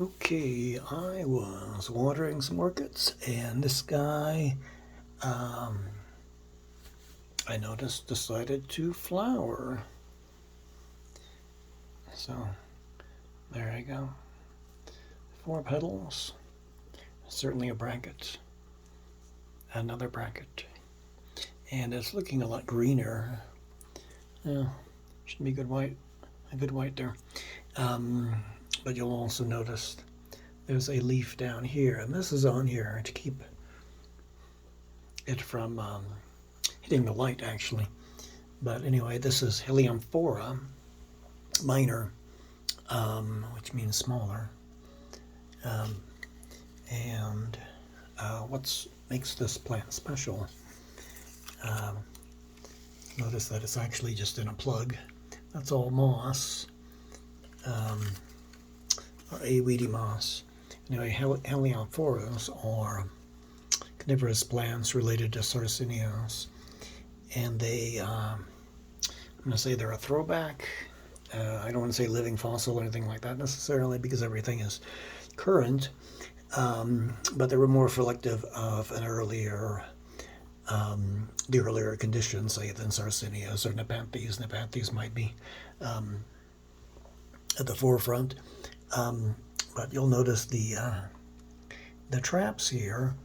Okay, I was watering some orchids, and this guy, um, I noticed, decided to flower. So, there I go. 4 petals, certainly a bracket, another bracket, and it's looking a lot greener. Yeah, should be a good white there. But you'll also notice there's a leaf down here, and this is on here to keep it from hitting the light, actually. But anyway, this is Heliamphora minor, which means smaller. And what makes this plant special? Notice that it's actually just in a plug. That's all moss, or a weedy moss. Anyway, Heliamphoras are carnivorous plants related to Sarcinias, and I'm going to say they're a throwback. I don't want to say living fossil or anything like that necessarily, because everything is current, but they were more reflective of an earlier, the earlier conditions, say, than Sarcinias or Nepenthes. Nepenthes might be at the forefront, but you'll notice the traps here.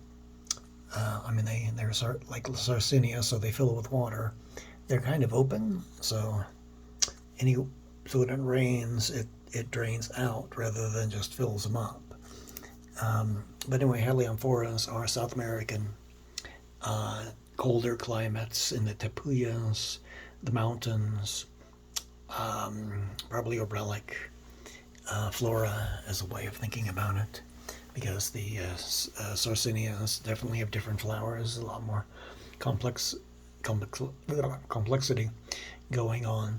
I mean, they're like Sarcinia, so they fill with water. They're kind of open, so when it rains, it drains out rather than just fills them up. But anyway, Heliamphoras are South American, colder climates in the Tepuyas, the mountains, probably obrelic flora as a way of thinking about it, because the Sarcinias definitely have different flowers, a lot more complexity going on.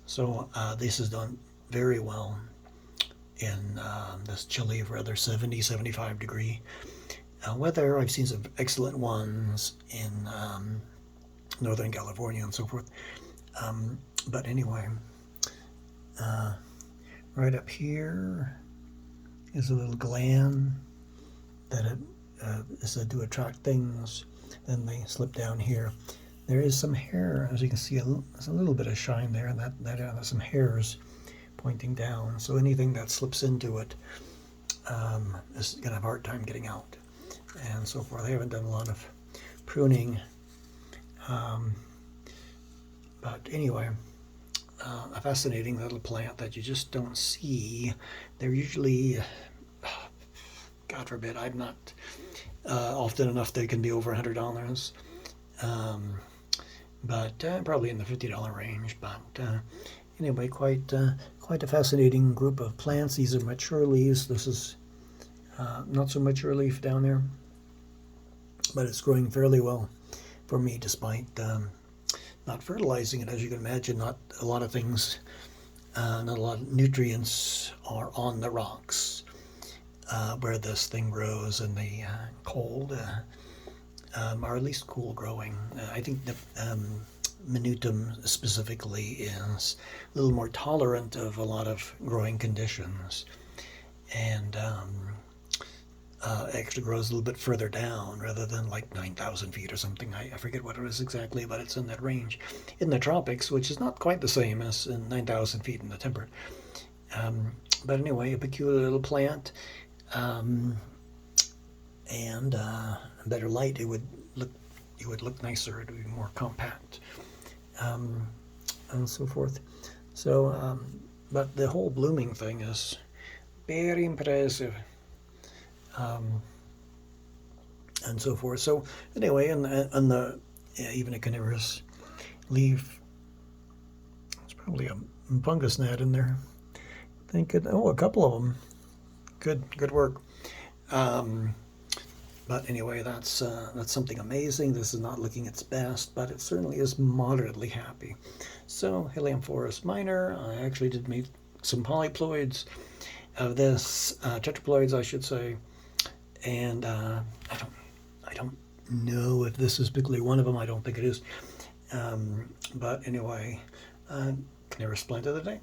So this is done very well in this chilly, rather 70, 75 degree weather. I've seen some excellent ones in Northern California and so forth. But anyway, right up here is a little gland that is said to attract things. Then they slip down here. There is some hair, as you can see. There's a little bit of shine there, and there's some hairs pointing down. So anything that slips into it is going to have a hard time getting out, and so forth. I haven't done a lot of pruning, but anyway, a fascinating little plant that you just don't see. They're usually, God forbid, I'm not often enough they can be over $100. But probably in the $50 range. But anyway, quite a fascinating group of plants. These are mature leaves. This is not so mature leaf down there, but it's growing fairly well for me, despite not fertilizing it. As you can imagine, not a lot of things, not a lot of nutrients are on the rocks where this thing grows in the cold. Or at least cool growing. I think the minutum specifically is a little more tolerant of a lot of growing conditions, and actually grows a little bit further down rather than like 9,000 feet or something. I forget what it is exactly, but it's in that range in the tropics, which is not quite the same as in 9,000 feet in the temperate. But anyway, a peculiar little plant. And better light, it would look nicer. It would be more compact, and so forth. So, but the whole blooming thing is very impressive, and so forth. So anyway, and the even a carnivorous leaf. It's probably a fungus gnat in there. I think a couple of them. Good work. But anyway, that's something amazing. This is not looking its best, but it certainly is moderately happy. So Heliamphoras minor. I actually did make some polyploids of this, tetraploids, I should say, and I don't know if this is particularly one of them. I don't think it is. But anyway, carnivorous plant of the day.